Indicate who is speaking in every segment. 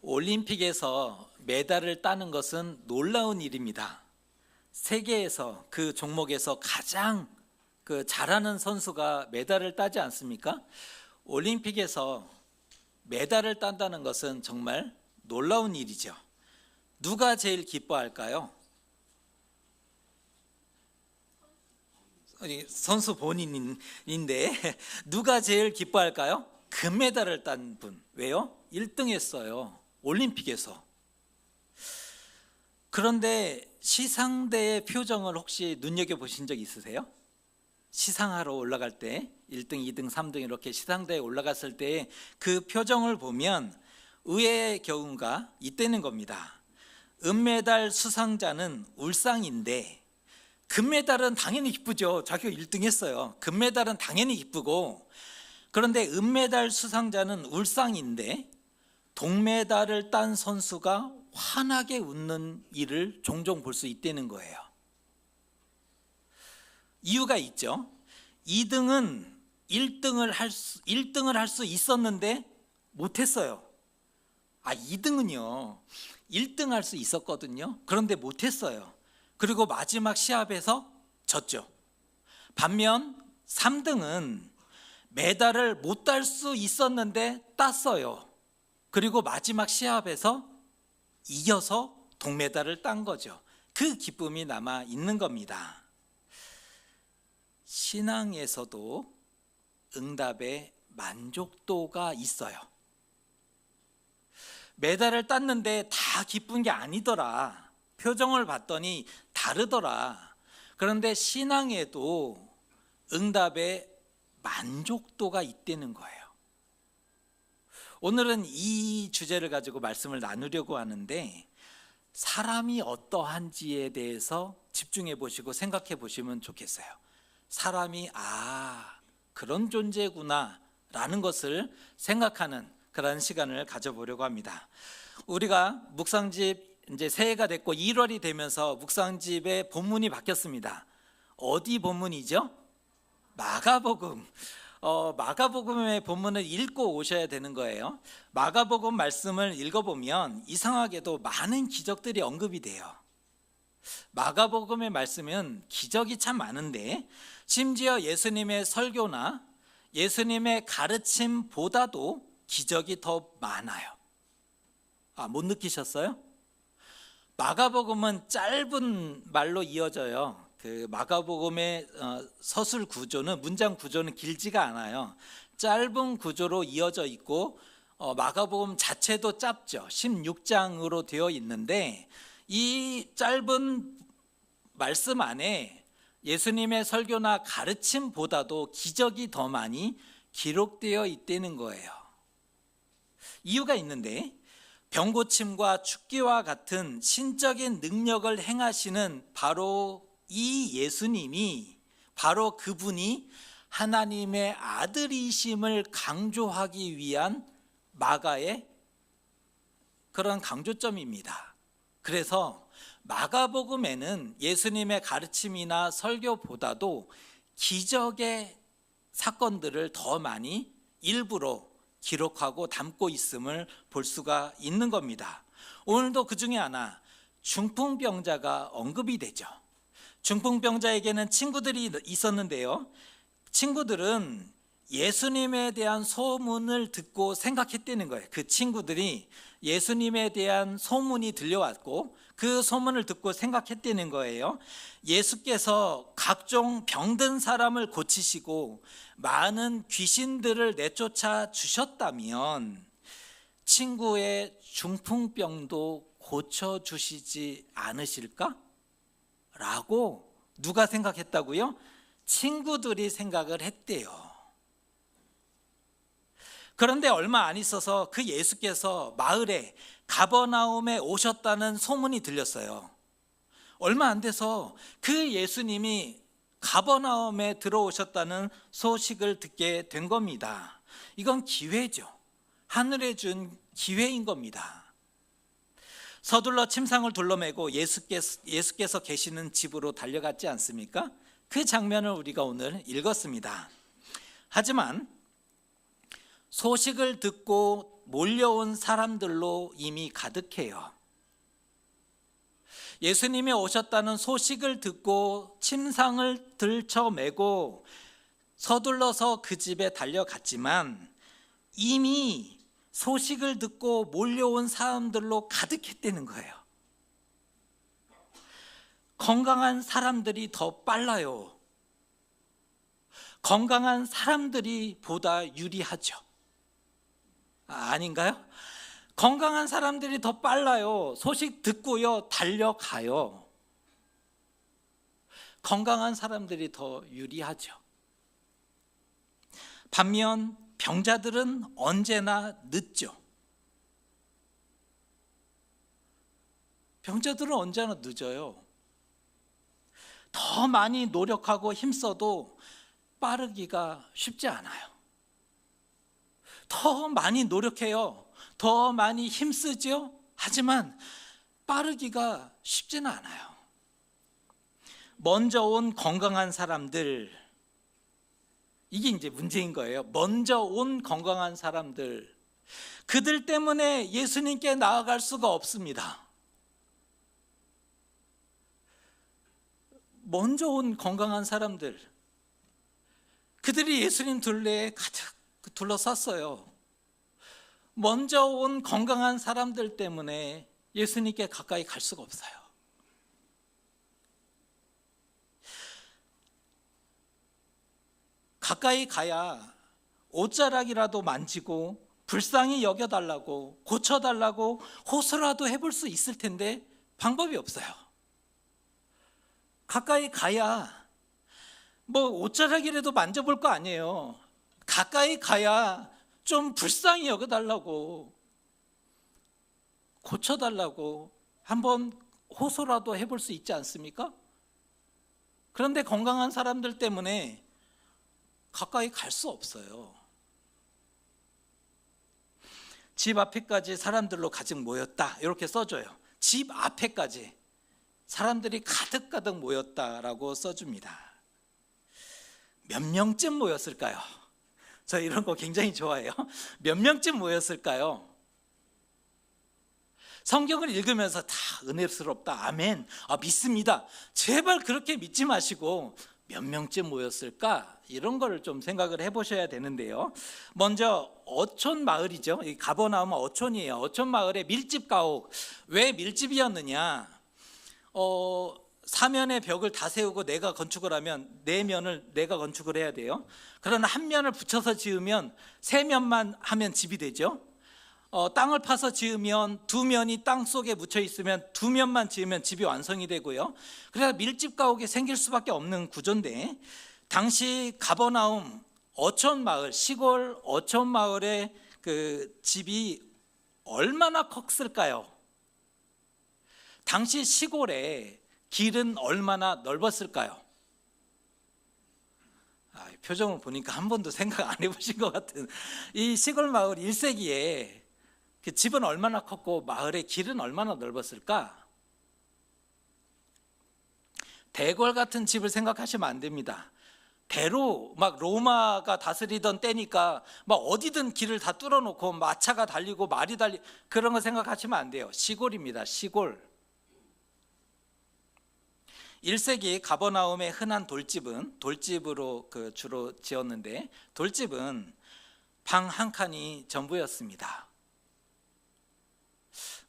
Speaker 1: 올림픽에서 메달을 따는 것은 놀라운 일입니다. 세계에서 그 종목에서 가장 잘하는 선수가 메달을 따지 않습니까? 올림픽에서 메달을 딴다는 것은 정말 놀라운 일이죠. 누가 제일 기뻐할까요? 선수 본인인데 누가 제일 기뻐할까요? 금메달을 딴 분. 왜요? 1등 했어요. 올림픽에서. 그런데 시상대의 표정을 혹시 눈여겨보신 적 있으세요? 시상하러 올라갈 때 1등, 2등, 3등 이렇게 시상대에 올라갔을 때 그 표정을 보면 의외의 경우가 있다는 겁니다. 은메달 수상자는 울상인데 금메달은 당연히 기쁘죠. 자기가 1등 했어요. 금메달은 당연히 기쁘고, 그런데 은메달 수상자는 울상인데 동메달을 딴 선수가 환하게 웃는 일을 종종 볼 수 있다는 거예요. 이유가 있죠. 2등은 1등을 할 수 있었는데 못했어요. 2등은요 1등 할 수 있었거든요. 그런데 못했어요. 그리고 마지막 시합에서 졌죠. 반면 3등은 메달을 못 딸 수 있었는데 땄어요. 그리고 마지막 시합에서 이겨서 동메달을 딴 거죠. 그 기쁨이 남아 있는 겁니다. 신앙에서도 응답의 만족도가 있어요. 메달을 땄는데 다 기쁜 게 아니더라. 표정을 봤더니 다르더라. 그런데 신앙에도 응답의 만족도가 있다는 거예요. 오늘은 이 주제를 가지고 말씀을 나누려고 하는데, 사람이 어떠한지에 대해서 집중해 보시고 생각해 보시면 좋겠어요. 사람이 그런 존재구나 라는 것을 생각하는 그런 시간을 가져보려고 합니다. 우리가 묵상집 이제 새해가 됐고 1월이 되면서 묵상집의 본문이 바뀌었습니다. 어디 본문이죠? 마가복음. 마가복음의 본문을 읽고 오셔야 되는 거예요. 마가복음 말씀을 읽어보면 이상하게도 많은 기적들이 언급이 돼요. 마가복음의 말씀은 기적이 참 많은데, 심지어 예수님의 설교나 예수님의 가르침보다도 기적이 더 많아요. 못 느끼셨어요? 마가복음은 짧은 말로 이어져요. 그 마가복음의 서술 구조는, 문장 구조는 길지가 않아요. 짧은 구조로 이어져 있고, 마가복음 자체도 짧죠. 16장으로 되어 있는데, 이 짧은 말씀 안에 예수님의 설교나 가르침보다도 기적이 더 많이 기록되어 있다는 거예요. 이유가 있는데, 병고침과 축기와 같은 신적인 능력을 행하시는 바로 이 예수님이, 바로 그분이 하나님의 아들이심을 강조하기 위한 마가의 그런 강조점입니다. 그래서 마가복음에는 예수님의 가르침이나 설교보다도 기적의 사건들을 더 많이 일부러 기록하고 담고 있음을 볼 수가 있는 겁니다. 오늘도 그 중에 하나, 중풍병자가 언급이 되죠. 중풍병자에게는 친구들이 있었는데요, 친구들은 예수님에 대한 소문을 듣고 생각했다는 거예요. 그 친구들이 예수님에 대한 소문이 들려왔고 그 소문을 듣고 생각했다는 거예요. 예수께서 각종 병든 사람을 고치시고 많은 귀신들을 내쫓아 주셨다면 친구의 중풍병도 고쳐주시지 않으실까? 라고 누가 생각했다고요? 친구들이 생각을 했대요. 그런데 얼마 안 있어서 그 예수께서 마을에, 가버나움에 오셨다는 소문이 들렸어요. 얼마 안 돼서 그 예수님이 가버나움에 들어오셨다는 소식을 듣게 된 겁니다. 이건 기회죠. 하늘에 준 기회인 겁니다. 서둘러 침상을 둘러매고 예수께서 계시는 집으로 달려갔지 않습니까? 그 장면을 우리가 오늘 읽었습니다. 하지만 소식을 듣고 몰려온 사람들로 이미 가득해요. 예수님이 오셨다는 소식을 듣고 침상을 들쳐매고 서둘러서 그 집에 달려갔지만 이미 소식을 듣고 몰려온 사람들로 가득했다는 거예요. 건강한 사람들이 더 빨라요. 건강한 사람들이 보다 유리하죠. 아닌가요? 건강한 사람들이 더 빨라요. 소식 듣고요, 달려가요. 건강한 사람들이 더 유리하죠. 반면 병자들은 언제나 늦죠. 병자들은 언제나 늦어요. 더 많이 노력하고 힘써도 빠르기가 쉽지 않아요. 더 많이 노력해요. 더 많이 힘쓰죠. 하지만 빠르기가 쉽지는 않아요. 먼저 온 건강한 사람들, 이게 이제 문제인 거예요. 먼저 온 건강한 사람들, 그들 때문에 예수님께 나아갈 수가 없습니다. 먼저 온 건강한 사람들, 그들이 예수님 둘레에 가득 둘러쌌어요. 먼저 온 건강한 사람들 때문에 예수님께 가까이 갈 수가 없어요. 가까이 가야 옷자락이라도 만지고 불쌍히 여겨달라고, 고쳐달라고 호소라도 해볼 수 있을 텐데 방법이 없어요. 가까이 가야 뭐 옷자락이라도 만져볼 거 아니에요. 가까이 가야 좀 불쌍히 여겨달라고, 고쳐달라고 한번 호소라도 해볼 수 있지 않습니까? 그런데 건강한 사람들 때문에 가까이 갈 수 없어요. 집 앞에까지 사람들로 가득 모였다, 이렇게 써줘요. 집 앞에까지 사람들이 가득가득 모였다라고 써줍니다. 몇 명쯤 모였을까요? 저 이런 거 굉장히 좋아해요. 몇 명쯤 모였을까요? 성경을 읽으면서 다 은혜스럽다, 아멘, 믿습니다. 제발 그렇게 믿지 마시고 몇 명쯤 모였을까? 이런 거를 좀 생각을 해보셔야 되는데요. 먼저 어촌 마을이죠. 가버나움 어촌이에요. 어촌 마을의 밀집 가옥. 왜 밀집이었느냐? 사면의 벽을 다 세우고 내가 건축을 하면 네 면을 내가 건축을 해야 돼요. 그러나 한 면을 붙여서 지으면 세 면만 하면 집이 되죠. 땅을 파서 지으면 두 면이 땅 속에 묻혀 있으면 두 면만 지으면 집이 완성이 되고요. 그래서 밀집 가옥이 생길 수밖에 없는 구조인데, 당시 가버나움 어촌 마을, 시골 어촌 마을의 그 집이 얼마나 컸을까요? 당시 시골에 길은 얼마나 넓었을까요? 표정을 보니까 한 번도 생각 안 해보신 것 같은, 이 시골 마을 1세기에 그 집은 얼마나 컸고 마을의 길은 얼마나 넓었을까? 대궐 같은 집을 생각하시면 안 됩니다. 대로 막 로마가 다스리던 때니까 막 어디든 길을 다 뚫어놓고 마차가 달리고 말이 달리, 그런 거 생각하시면 안 돼요. 시골입니다. 시골. 1세기 가버나움의 흔한 돌집은, 돌집으로 주로 지었는데, 돌집은 방 한 칸이 전부였습니다.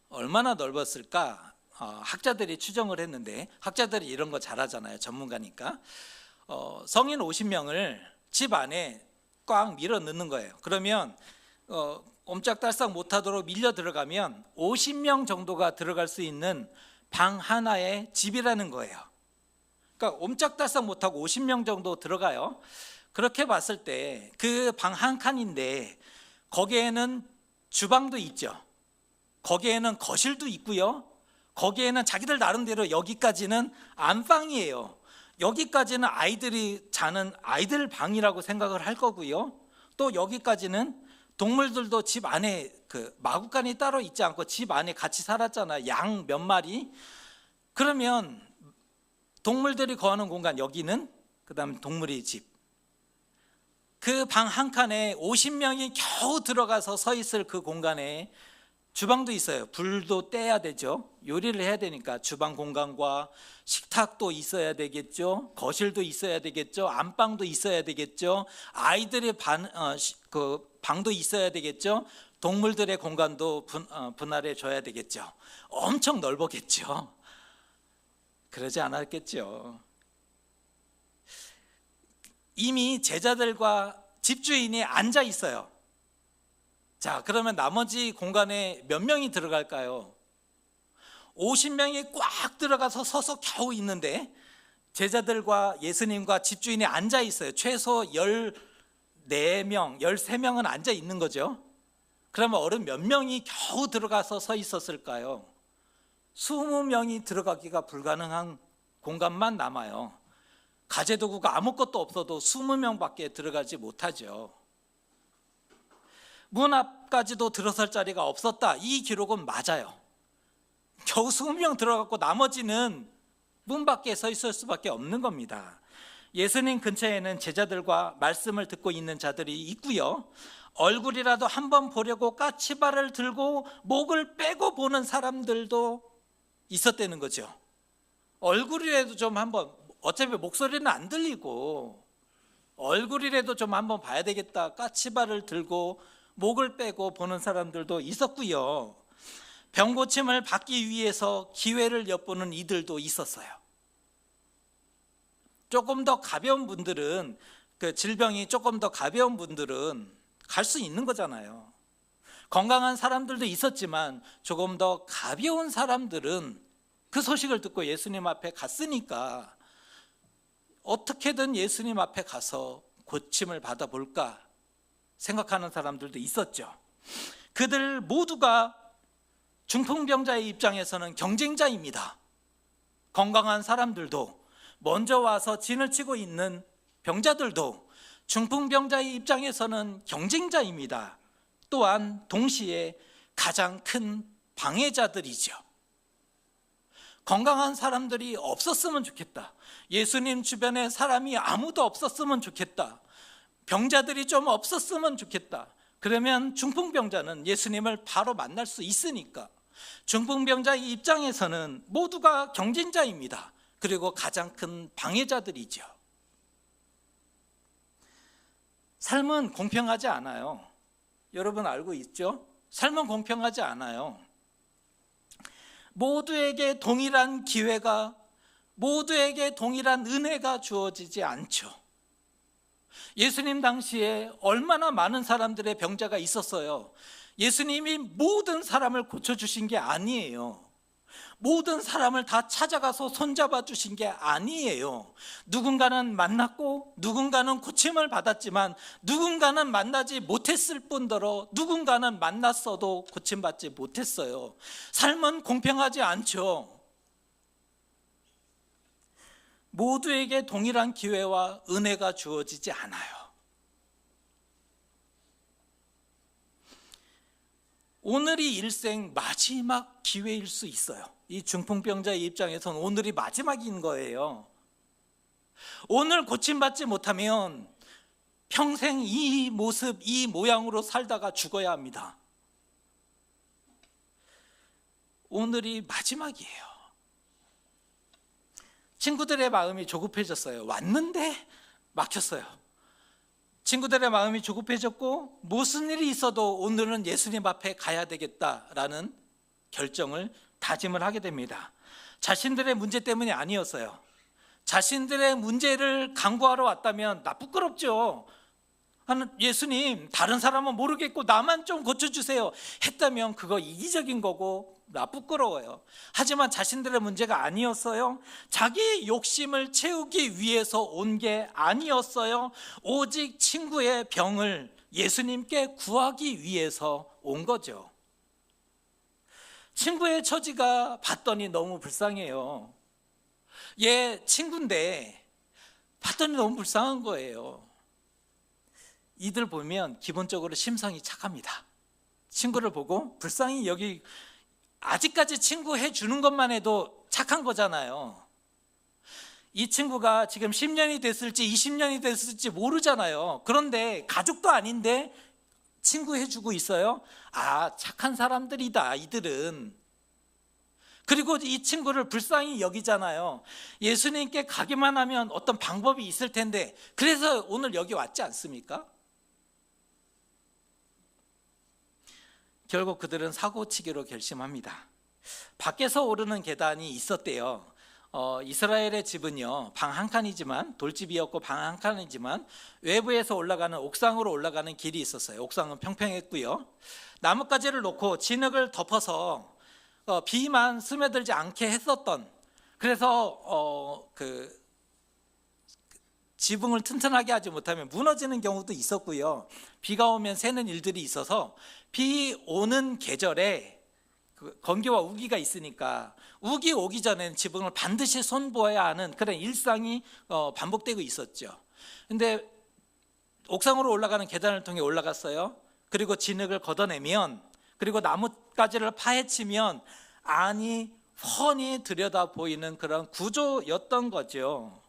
Speaker 1: 얼마나 넓었을까? 학자들이 추정을 했는데, 학자들이 이런 거 잘하잖아요. 전문가니까. 성인 50명을 집 안에 꽉 밀어 넣는 거예요. 그러면 옴짝달싹 못하도록 밀려 들어가면 50명 정도가 들어갈 수 있는 방 하나의 집이라는 거예요. 그러니까 옴짝달싹 못하고 50명 정도 들어가요. 그렇게 봤을 때 그 방 한 칸인데 거기에는 주방도 있죠. 거기에는 거실도 있고요. 거기에는 자기들 나름대로 여기까지는 안방이에요. 여기까지는 아이들이 자는 아이들 방이라고 생각을 할 거고요. 또 여기까지는 동물들도 집 안에 마구간이 따로 있지 않고 집 안에 같이 살았잖아요. 양 몇 마리. 그러면 동물들이 거하는 공간, 여기는 그다음 동물의 집. 그 방 한 칸에 50명이 겨우 들어가서 서 있을 그 공간에 주방도 있어요. 불도 떼야 되죠. 요리를 해야 되니까 주방 공간과 식탁도 있어야 되겠죠. 거실도 있어야 되겠죠. 안방도 있어야 되겠죠. 아이들의 방도 있어야 되겠죠. 동물들의 공간도 분할해 줘야 되겠죠. 엄청 넓었겠죠. 그러지 않았겠죠. 이미 제자들과 집주인이 앉아 있어요. 자, 그러면 나머지 공간에 몇 명이 들어갈까요? 50명이 꽉 들어가서 서서 겨우 있는데 제자들과 예수님과 집주인이 앉아 있어요. 최소 14명, 13명은 앉아 있는 거죠. 그러면 어른 몇 명이 겨우 들어가서 서 있었을까요? 20명이 들어가기가 불가능한 공간만 남아요. 가재도구가 아무것도 없어도 20명밖에 들어가지 못하죠. 문 앞까지도 들어설 자리가 없었다. 이 기록은 맞아요. 겨우 20명 들어갔고 나머지는 문 밖에 서 있을 수밖에 없는 겁니다. 예수님 근처에는 제자들과 말씀을 듣고 있는 자들이 있고요. 얼굴이라도 한번 보려고 까치발을 들고 목을 빼고 보는 사람들도 있었다는 거죠. 얼굴이라도 좀 한번, 어차피 목소리는 안 들리고 얼굴이라도 좀 한번 봐야 되겠다. 까치발을 들고 목을 빼고 보는 사람들도 있었고요. 병고침을 받기 위해서 기회를 엿보는 이들도 있었어요. 조금 더 가벼운 분들은, 그 질병이 조금 더 가벼운 분들은 갈 수 있는 거잖아요. 건강한 사람들도 있었지만 조금 더 가벼운 사람들은 그 소식을 듣고 예수님 앞에 갔으니까 어떻게든 예수님 앞에 가서 고침을 받아볼까 생각하는 사람들도 있었죠. 그들 모두가 중풍병자의 입장에서는 경쟁자입니다. 건강한 사람들도, 먼저 와서 진을 치고 있는 병자들도 중풍병자의 입장에서는 경쟁자입니다. 또한 동시에 가장 큰 방해자들이죠. 건강한 사람들이 없었으면 좋겠다. 예수님 주변에 사람이 아무도 없었으면 좋겠다. 병자들이 좀 없었으면 좋겠다. 그러면 중풍병자는 예수님을 바로 만날 수 있으니까. 중풍병자의 입장에서는 모두가 경쟁자입니다. 그리고 가장 큰 방해자들이죠. 삶은 공평하지 않아요. 여러분 알고 있죠? 삶은 공평하지 않아요. 모두에게 동일한 기회가, 모두에게 동일한 은혜가 주어지지 않죠. 예수님 당시에 얼마나 많은 사람들의 병자가 있었어요. 예수님이 모든 사람을 고쳐주신 게 아니에요. 모든 사람을 다 찾아가서 손잡아 주신 게 아니에요. 누군가는 만났고 누군가는 고침을 받았지만 누군가는 만나지 못했을 뿐더러 누군가는 만났어도 고침받지 못했어요. 삶은 공평하지 않죠. 모두에게 동일한 기회와 은혜가 주어지지 않아요. 오늘이 일생 마지막 기회일 수 있어요. 이 중풍병자의 입장에서는 오늘이 마지막인 거예요. 오늘 고침받지 못하면 평생 이 모습, 이 모양으로 살다가 죽어야 합니다. 오늘이 마지막이에요. 친구들의 마음이 조급해졌어요. 왔는데 막혔어요. 친구들의 마음이 조급해졌고 무슨 일이 있어도 오늘은 예수님 앞에 가야 되겠다라는 결정을, 다짐을 하게 됩니다. 자신들의 문제 때문이 아니었어요. 자신들의 문제를 강구하러 왔다면 나 부끄럽죠. 예수님, 다른 사람은 모르겠고 나만 좀 고쳐주세요 했다면 그거 이기적인 거고 나 부끄러워요. 하지만 자신들의 문제가 아니었어요. 자기 욕심을 채우기 위해서 온 게 아니었어요. 오직 친구의 병을 예수님께 구하기 위해서 온 거죠. 친구의 처지가 봤더니 너무 불쌍해요. 얘 친구인데 봤더니 너무 불쌍한 거예요. 이들 보면 기본적으로 심성이 착합니다. 친구를 보고 불쌍히 여기, 아직까지 친구 해주는 것만 해도 착한 거잖아요. 이 친구가 지금 10년이 됐을지 20년이 됐을지 모르잖아요. 그런데 가족도 아닌데 친구 해주고 있어요. 아, 착한 사람들이다 이들은. 그리고 이 친구를 불쌍히 여기잖아요. 예수님께 가기만 하면 어떤 방법이 있을 텐데 그래서 오늘 여기 왔지 않습니까? 결국 그들은 사고치기로 결심합니다. 밖에서 오르는 계단이 있었대요. 이스라엘의 집은요, 방 한 칸이지만, 돌집이었고 방 한 칸이지만 외부에서 올라가는, 옥상으로 올라가는 길이 있었어요. 옥상은 평평했고요, 나뭇가지를 놓고 진흙을 덮어서 비만 스며들지 않게 했었던, 그래서 지붕을 튼튼하게 하지 못하면 무너지는 경우도 있었고요, 비가 오면 새는 일들이 있어서 비 오는 계절에 건기와 우기가 있으니까 우기 오기 전에는 지붕을 반드시 손보아야 하는 그런 일상이 반복되고 있었죠. 근데 옥상으로 올라가는 계단을 통해 올라갔어요. 그리고 진흙을 걷어내면, 그리고 나뭇가지를 파헤치면 안이 훤히 들여다 보이는 그런 구조였던 거죠.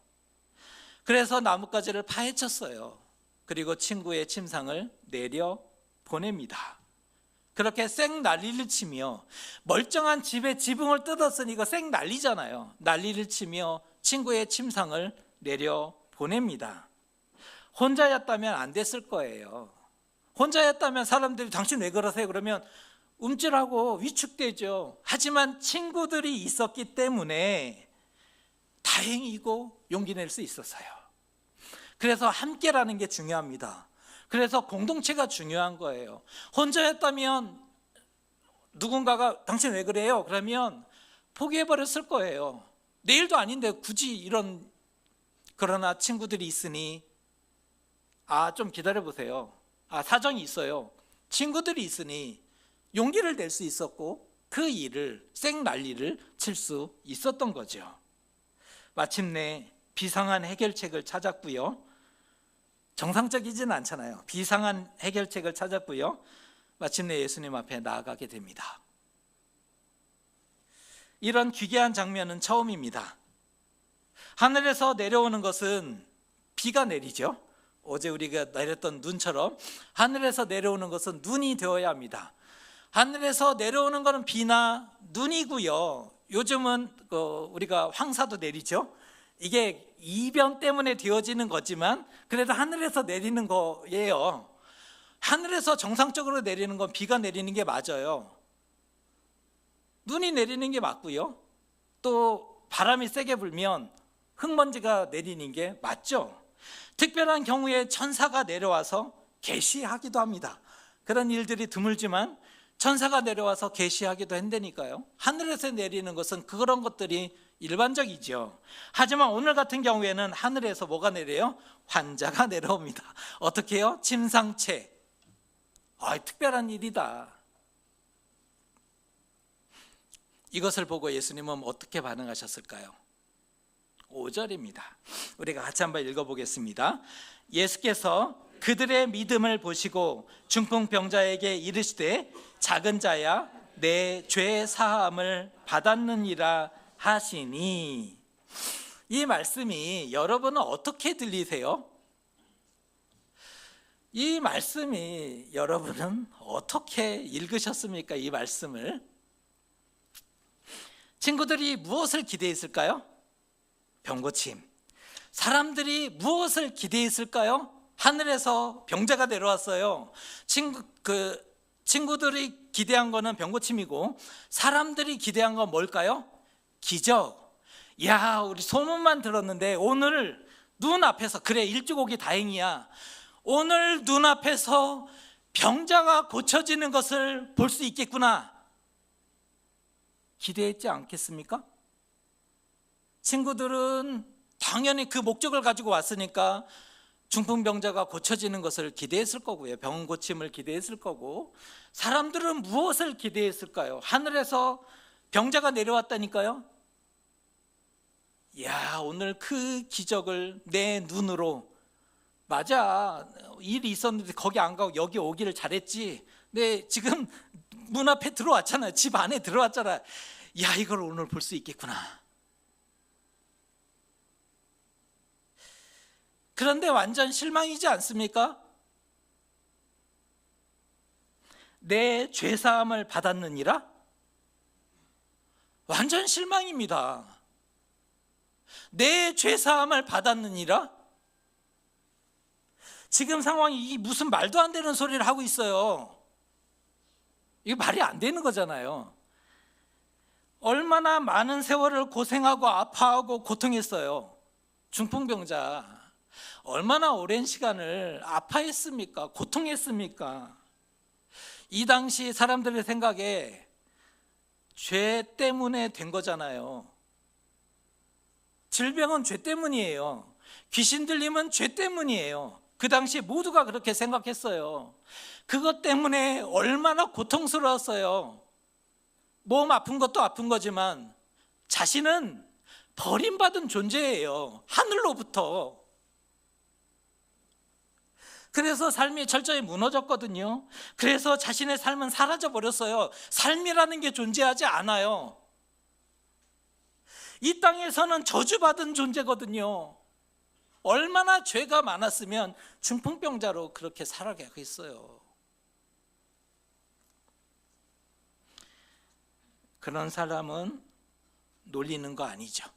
Speaker 1: 그래서 나뭇가지를 파헤쳤어요. 그리고 친구의 침상을 내려 보냅니다. 그렇게 쌩 난리를 치며, 멀쩡한 집에 지붕을 뜯었으니 이거 쌩 난리잖아요. 난리를 치며 친구의 침상을 내려 보냅니다. 혼자였다면 안 됐을 거예요. 혼자였다면 사람들이 당신 왜 그러세요? 그러면 움찔하고 위축되죠. 하지만 친구들이 있었기 때문에 다행이고 용기 낼 수 있었어요. 그래서 함께라는 게 중요합니다. 그래서 공동체가 중요한 거예요. 혼자였다면 누군가가 당신 왜 그래요? 그러면 포기해버렸을 거예요. 내일도 아닌데 굳이 이런. 그러나 친구들이 있으니 좀 기다려보세요. 사정이 있어요. 친구들이 있으니 용기를 낼 수 있었고 그 일을, 생난리를 칠 수 있었던 거죠. 마침내 비상한 해결책을 찾았고요, 정상적이지는 않잖아요. 비상한 해결책을 찾았고요, 마침내 예수님 앞에 나아가게 됩니다. 이런 기괴한 장면은 처음입니다. 하늘에서 내려오는 것은 비가 내리죠. 어제 우리가 내렸던 눈처럼 하늘에서 내려오는 것은 눈이 되어야 합니다. 하늘에서 내려오는 것은 비나 눈이고요, 요즘은 우리가 황사도 내리죠. 이게 이변 때문에 되어지는 거지만 그래도 하늘에서 내리는 거예요. 하늘에서 정상적으로 내리는 건 비가 내리는 게 맞아요. 눈이 내리는 게 맞고요, 또 바람이 세게 불면 흙먼지가 내리는 게 맞죠. 특별한 경우에 천사가 내려와서 계시하기도 합니다. 그런 일들이 드물지만 천사가 내려와서 계시하기도 한다니까요. 하늘에서 내리는 것은 그런 것들이 일반적이죠. 하지만 오늘 같은 경우에는 하늘에서 뭐가 내려요? 환자가 내려옵니다. 어떻게 해요? 침상체. 특별한 일이다. 이것을 보고 예수님은 어떻게 반응하셨을까요? 5절입니다. 우리가 같이 한번 읽어보겠습니다. 예수께서 그들의 믿음을 보시고 중풍병자에게 이르시되 작은 자야 내 죄 사함을 받았느니라 하시니. 이 말씀이 여러분은 어떻게 들리세요? 이 말씀이 여러분은 어떻게 읽으셨습니까? 이 말씀을 친구들이 무엇을 기대했을까요? 병고침. 사람들이 무엇을 기대했을까요? 하늘에서 병자가 내려왔어요. 친구들이 기대한 거는 병고침이고 사람들이 기대한 건 뭘까요? 기적. 우리 소문만 들었는데 오늘 눈앞에서, 그래 일찍 오기 다행이야, 오늘 눈앞에서 병자가 고쳐지는 것을 볼 수 있겠구나 기대했지 않겠습니까? 친구들은 당연히 그 목적을 가지고 왔으니까 중풍병자가 고쳐지는 것을 기대했을 거고요, 병 고침을 기대했을 거고, 사람들은 무엇을 기대했을까요? 하늘에서 병자가 내려왔다니까요. 오늘 그 기적을 내 눈으로, 맞아, 일이 있었는데 거기 안 가고 여기 오기를 잘했지, 네, 지금 문 앞에 들어왔잖아요, 집 안에 들어왔잖아, 이걸 오늘 볼 수 있겠구나. 그런데 완전 실망이지 않습니까? 내 죄사함을 받았느니라? 완전 실망입니다. 내 죄사함을 받았느니라? 지금 상황이 무슨 말도 안 되는 소리를 하고 있어요. 이게 말이 안 되는 거잖아요. 얼마나 많은 세월을 고생하고 아파하고 고통했어요. 중풍병자 얼마나 오랜 시간을 아파했습니까? 고통했습니까? 이 당시 사람들의 생각에 죄 때문에 된 거잖아요. 질병은 죄 때문이에요. 귀신 들림은 죄 때문이에요. 그 당시 모두가 그렇게 생각했어요. 그것 때문에 얼마나 고통스러웠어요. 몸 아픈 것도 아픈 거지만 자신은 버림받은 존재예요. 하늘로부터. 그래서 삶이 철저히 무너졌거든요. 그래서 자신의 삶은 사라져 버렸어요. 삶이라는 게 존재하지 않아요. 이 땅에서는 저주받은 존재거든요. 얼마나 죄가 많았으면 중풍병자로 그렇게 살아가겠어요. 그런 사람은 놀리는 거 아니죠.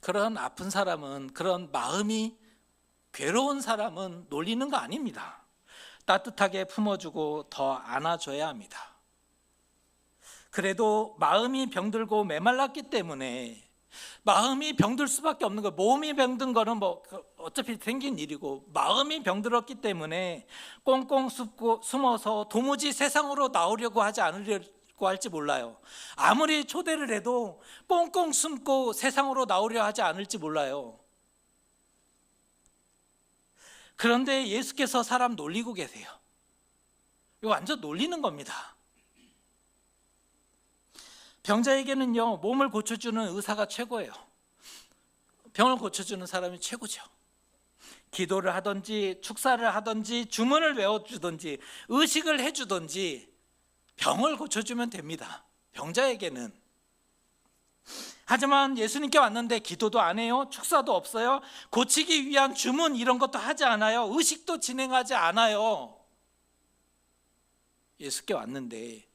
Speaker 1: 그런 아픈 사람은, 그런 마음이 괴로운 사람은 놀리는 거 아닙니다. 따뜻하게 품어주고 더 안아줘야 합니다. 그래도 마음이 병들고 메말랐기 때문에, 마음이 병들 수밖에 없는 거예요. 몸이 병든 거는 뭐 어차피 생긴 일이고, 마음이 병들었기 때문에 꽁꽁 숨어서 도무지 세상으로 나오려고 하지 않으려고 할지 몰라요. 아무리 초대를 해도 꽁꽁 숨고 세상으로 나오려 하지 않을지 몰라요. 그런데 예수께서 사람 놀리고 계세요. 이거 완전 놀리는 겁니다. 병자에게는요, 몸을 고쳐주는 의사가 최고예요. 병을 고쳐주는 사람이 최고죠. 기도를 하든지 축사를 하든지 주문을 외워주든지 의식을 해주든지 병을 고쳐주면 됩니다. 병자에게는. 하지만 예수님께 왔는데 기도도 안 해요. 축사도 없어요. 고치기 위한 주문 이런 것도 하지 않아요. 의식도 진행하지 않아요. 예수께 왔는데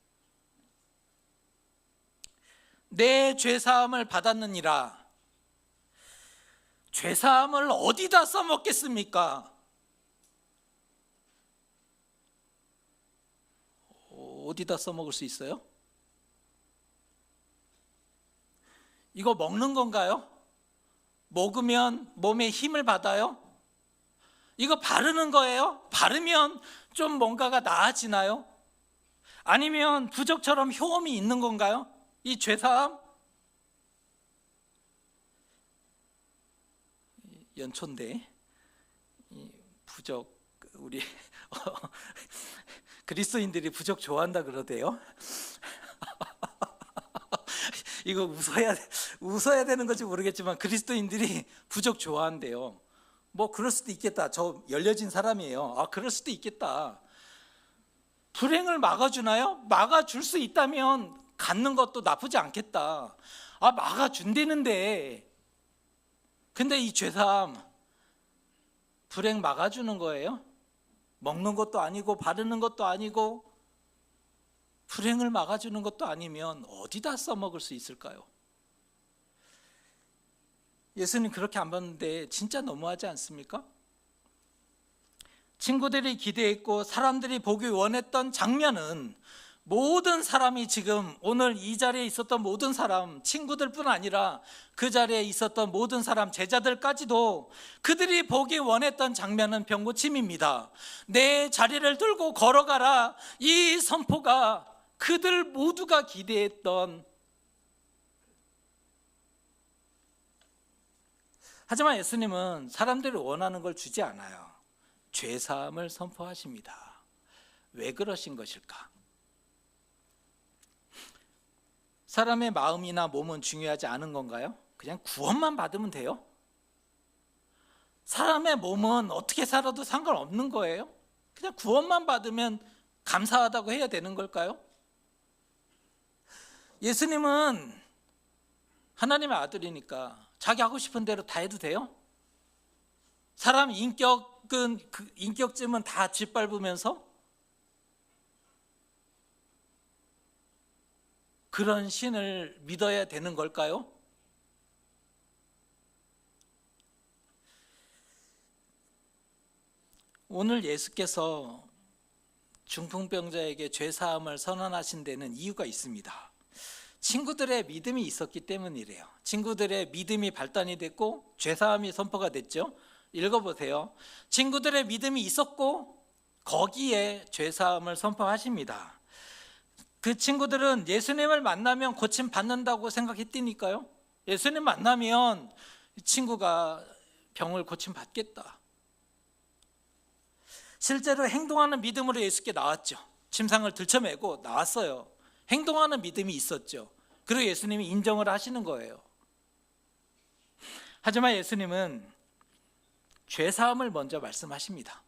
Speaker 1: 내 죄사함을 받았느니라. 죄사함을 어디다 써먹겠습니까? 어디다 써먹을 수 있어요? 이거 먹는 건가요? 먹으면 몸에 힘을 받아요? 이거 바르는 거예요? 바르면 좀 뭔가가 나아지나요? 아니면 부적처럼 효험이 있는 건가요? 이 죄사함? 연초인데 부적, 우리 그리스도인들이 부적 좋아한다 그러대요. 이거 웃어야 되는 건지 모르겠지만 그리스도인들이 부적 좋아한대요. 뭐 그럴 수도 있겠다. 저 열려진 사람이에요. 아, 그럴 수도 있겠다. 불행을 막아주나요? 막아줄 수 있다면 갖는 것도 나쁘지 않겠다. 아, 막아준다는데. 근데 이 죄사함, 불행 막아주는 거예요? 먹는 것도 아니고 바르는 것도 아니고 불행을 막아주는 것도 아니면 어디다 써먹을 수 있을까요? 예수님 그렇게 안 봤는데 진짜 너무하지 않습니까? 친구들이 기대했고 사람들이 보기 원했던 장면은 모든 사람이 지금 오늘 이 자리에 있었던 모든 사람, 친구들뿐 아니라 그 자리에 있었던 모든 사람, 제자들까지도 그들이 보기 원했던 장면은 병고침입니다. 내 자리를 들고 걸어가라. 이 선포가 그들 모두가 기대했던. 하지만 예수님은 사람들이 원하는 걸 주지 않아요. 죄사함을 선포하십니다. 왜 그러신 것일까? 사람의 마음이나 몸은 중요하지 않은 건가요? 그냥 구원만 받으면 돼요? 사람의 몸은 어떻게 살아도 상관없는 거예요? 그냥 구원만 받으면 감사하다고 해야 되는 걸까요? 예수님은 하나님의 아들이니까 자기 하고 싶은 대로 다 해도 돼요? 사람 인격은 그 인격쯤은 다 짓밟으면서 그런 신을 믿어야 되는 걸까요? 오늘 예수께서 중풍병자에게 죄사함을 선언하신 데는 이유가 있습니다. 친구들의 믿음이 있었기 때문이래요. 친구들의 믿음이 발단이 됐고 죄사함이 선포가 됐죠. 읽어보세요. 친구들의 믿음이 있었고 거기에 죄사함을 선포하십니다. 그 친구들은 예수님을 만나면 고침 받는다고 생각했으니까요. 예수님 만나면 이 친구가 병을 고침 받겠다. 실제로 행동하는 믿음으로 예수께 나왔죠. 침상을 들쳐매고 나왔어요. 행동하는 믿음이 있었죠. 그리고 예수님이 인정을 하시는 거예요. 하지만 예수님은 죄사함을 먼저 말씀하십니다.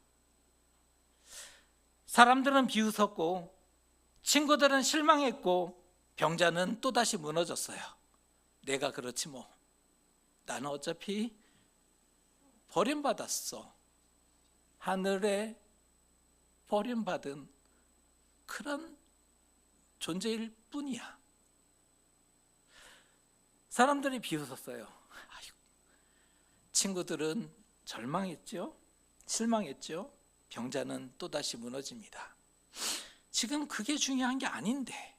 Speaker 1: 사람들은 비웃었고 친구들은 실망했고 병자는 또다시 무너졌어요. 내가 그렇지 뭐. 나는 어차피 버림받았어. 하늘에 버림받은 그런 존재일 뿐이야. 사람들이 비웃었어요. 친구들은 절망했죠. 실망했죠. 병자는 또다시 무너집니다. 지금 그게 중요한 게 아닌데,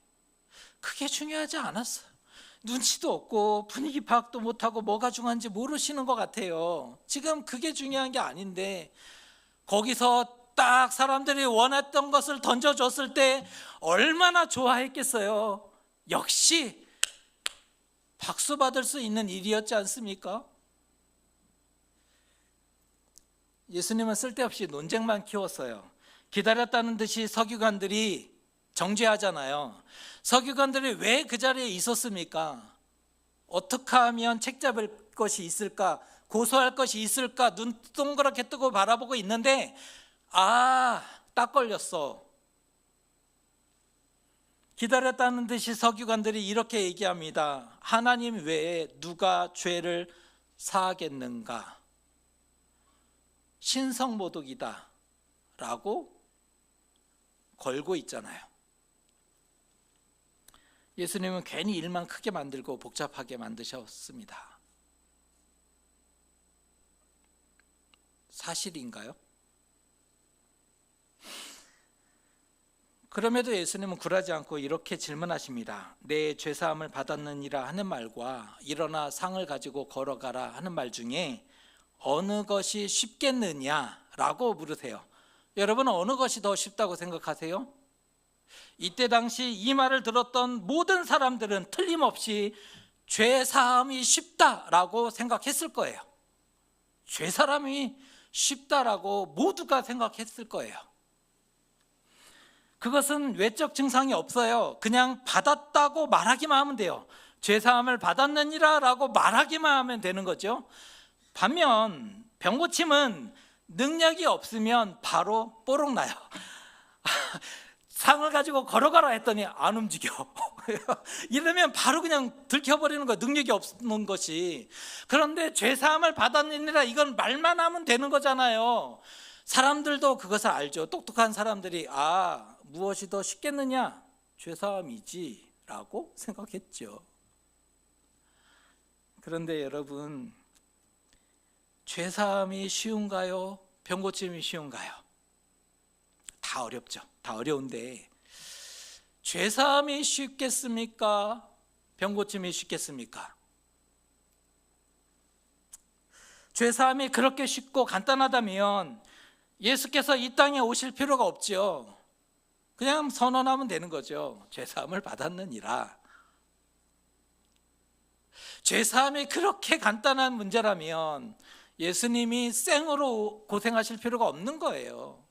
Speaker 1: 그게 중요하지 않았어요. 눈치도 없고 분위기 파악도 못하고 뭐가 중요한지 모르시는 것 같아요. 지금 그게 중요한 게 아닌데 거기서 딱 사람들이 원했던 것을 던져줬을 때 얼마나 좋아했겠어요. 역시 박수 받을 수 있는 일이었지 않습니까? 예수님은 쓸데없이 논쟁만 키웠어요. 기다렸다는 듯이 서기관들이 정죄하잖아요. 서기관들이 왜 그 자리에 있었습니까? 어떻게 하면 책 잡을 것이 있을까? 고소할 것이 있을까? 눈 동그랗게 뜨고 바라보고 있는데 딱 걸렸어. 기다렸다는 듯이 서기관들이 이렇게 얘기합니다. 하나님 외에 누가 죄를 사하겠는가? 신성모독이다 라고 걸고 있잖아요. 예수님은 괜히 일만 크게 만들고 복잡하게 만드셨습니다. 사실인가요? 그럼에도 예수님은 굴하지 않고 이렇게 질문하십니다. 내 죄사함을 받았느니라 하는 말과 일어나 상을 가지고 걸어가라 하는 말 중에 어느 것이 쉽겠느냐라고 물으세요. 여러분은 어느 것이 더 쉽다고 생각하세요? 이때 당시 이 말을 들었던 모든 사람들은 틀림없이 죄사함이 쉽다라고 생각했을 거예요. 죄사함이 쉽다라고 모두가 생각했을 거예요. 그것은 외적 증상이 없어요. 그냥 받았다고 말하기만 하면 돼요. 죄사함을 받았느니라 라고 말하기만 하면 되는 거죠. 반면 병고침은 능력이 없으면 바로 뽀록 나요. 상을 가지고 걸어가라 했더니 안 움직여. 이러면 바로 그냥 들켜버리는 거예요. 능력이 없는 것이. 그런데 죄사함을 받았느니라 이건 말만 하면 되는 거잖아요. 사람들도 그것을 알죠. 똑똑한 사람들이 무엇이 더 쉽겠느냐? 죄사함이지 라고 생각했죠. 그런데 여러분, 죄사함이 쉬운가요? 병고침이 쉬운가요? 다 어렵죠. 다 어려운데 죄사함이 쉽겠습니까? 병고침이 쉽겠습니까? 죄사함이 그렇게 쉽고 간단하다면 예수께서 이 땅에 오실 필요가 없죠. 그냥 선언하면 되는 거죠. 죄사함을 받았느니라. 죄사함이 그렇게 간단한 문제라면 예수님이 생으로 고생하실 필요가 없는 거예요.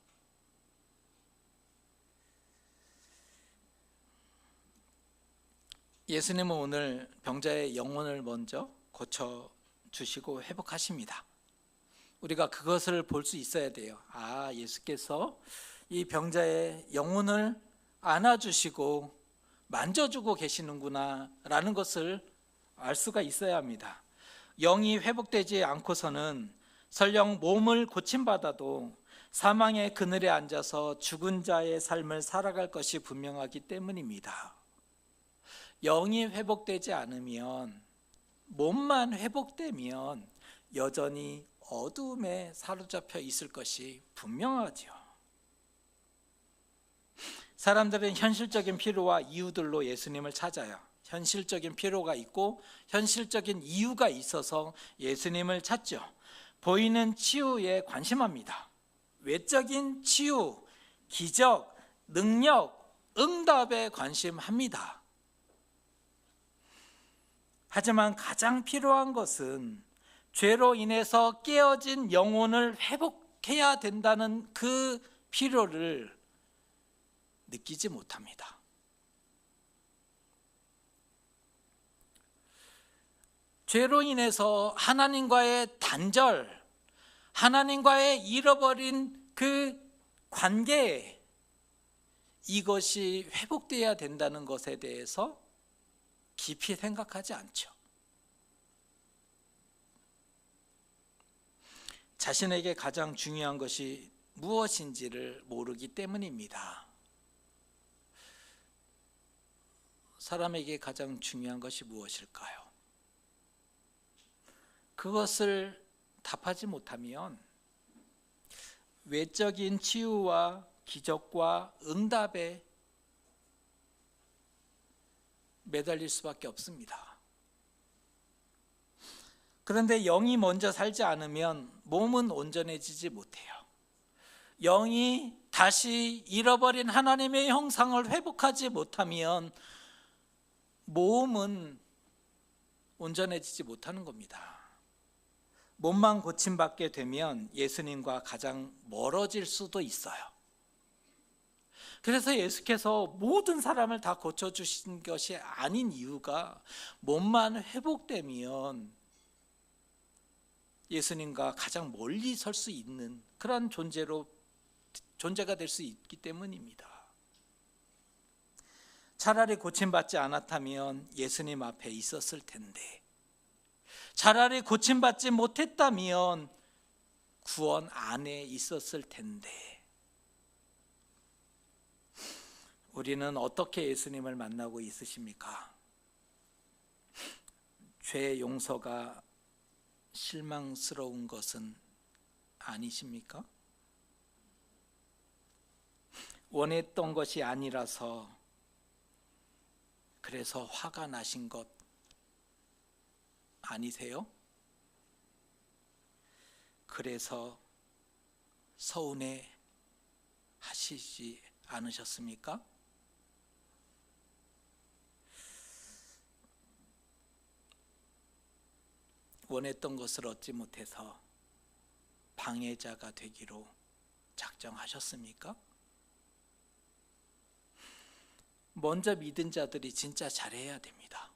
Speaker 1: 예수님은 오늘 병자의 영혼을 먼저 고쳐주시고 회복하십니다. 우리가 그것을 볼 수 있어야 돼요. 예수께서 이 병자의 영혼을 안아주시고 만져주고 계시는구나 라는 것을 알 수가 있어야 합니다. 영이 회복되지 않고서는 설령 몸을 고침받아도 사망의 그늘에 앉아서 죽은 자의 삶을 살아갈 것이 분명하기 때문입니다. 영이 회복되지 않으면, 몸만 회복되면 여전히 어두움에 사로잡혀 있을 것이 분명하죠. 사람들은 현실적인 필요와 이유들로 예수님을 찾아요. 현실적인 필요가 있고 현실적인 이유가 있어서 예수님을 찾죠. 보이는 치유에 관심합니다. 외적인 치유, 기적, 능력, 응답에 관심합니다. 하지만 가장 필요한 것은 죄로 인해서 깨어진 영혼을 회복해야 된다는 그 필요를 느끼지 못합니다. 죄로 인해서 하나님과의 단절, 하나님과의 잃어버린 그 관계, 이것이 회복되어야 된다는 것에 대해서 깊이 생각하지 않죠. 자신에게 가장 중요한 것이 무엇인지를 모르기 때문입니다. 사람에게 가장 중요한 것이 무엇일까요? 그것을 답하지 못하면 외적인 치유와 기적과 응답에 매달릴 수밖에 없습니다. 그런데 영이 먼저 살지 않으면 몸은 온전해지지 못해요. 영이 다시 잃어버린 하나님의 형상을 회복하지 못하면 몸은 온전해지지 못하는 겁니다. 몸만 고침받게 되면 예수님과 가장 멀어질 수도 있어요. 그래서 예수께서 모든 사람을 다 고쳐주신 것이 아닌 이유가 몸만 회복되면 예수님과 가장 멀리 설 수 있는 그런 존재가 될 수 있기 때문입니다. 차라리 고침받지 않았다면 예수님 앞에 있었을 텐데, 차라리 고침받지 못했다면 구원 안에 있었을 텐데, 우리는 어떻게 예수님을 만나고 있으십니까? 죄 용서가 실망스러운 것은 아니십니까? 원했던 것이 아니라서 그래서 화가 나신 것 아니세요? 그래서 서운해 하시지 않으셨습니까? 원했던 것을 얻지 못해서 방해자가 되기로 작정하셨습니까? 먼저 믿은 자들이 진짜 잘해야 됩니다.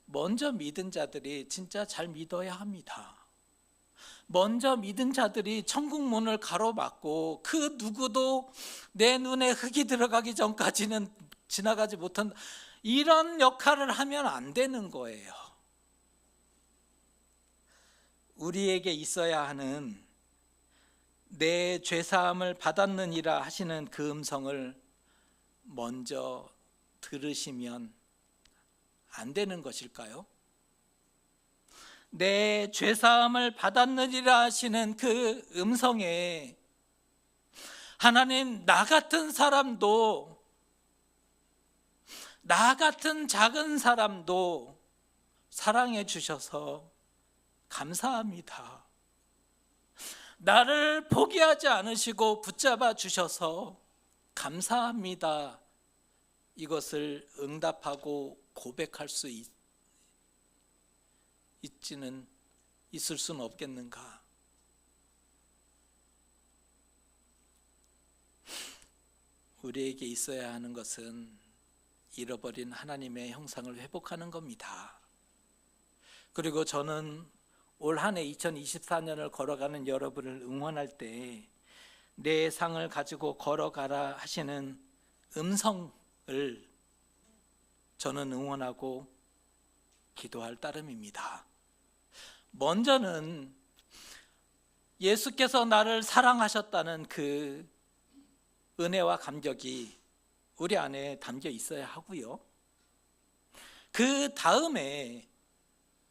Speaker 1: 먼저 믿은 자들이 진짜 잘 믿어야 합니다. 먼저 믿은 자들이 천국 문을 가로막고 그 누구도 내 눈에 흙이 들어가기 전까지는 지나가지 못한 이런 역할을 하면 안 되는 거예요. 우리에게 있어야 하는 내 죄사함을 받았느니라 하시는 그 음성을 먼저 들으시면 안 되는 것일까요? 내 죄사함을 받았느니라 하시는 그 음성에 하나님, 나 같은 사람도, 나 같은 작은 사람도 사랑해 주셔서 감사합니다. 나를 포기하지 않으시고 붙잡아 주셔서 감사합니다. 이것을 응답하고 고백할 수 있을 수는 없겠는가? 우리에게 있어야 하는 것은 잃어버린 하나님의 형상을 회복하는 겁니다. 그리고 저는 올 한 해 2024년을 걸어가는 여러분을 응원할 때 내 상을 가지고 걸어가라 하시는 음성을 저는 응원하고 기도할 따름입니다. 먼저는 예수께서 나를 사랑하셨다는 그 은혜와 감격이 우리 안에 담겨 있어야 하고요. 그 다음에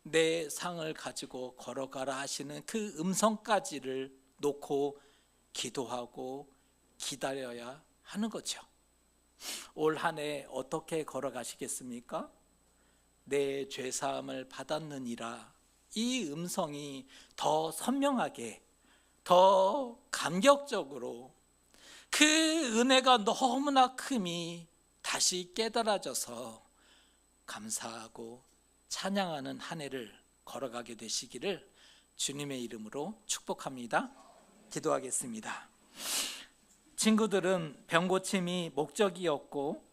Speaker 1: 내 상을 가지고 걸어가라 하시는 그 음성까지를 놓고 기도하고 기다려야 하는 거죠. 올 한 해 어떻게 걸어가시겠습니까? 내 죄사함을 받았느니라, 이 음성이 더 선명하게, 더 감격적으로 그 은혜가 너무나 큼이 다시 깨달아져서 감사하고 찬양하는 한 해를 걸어가게 되시기를 주님의 이름으로 축복합니다. 기도하겠습니다. 친구들은 병고침이 목적이었고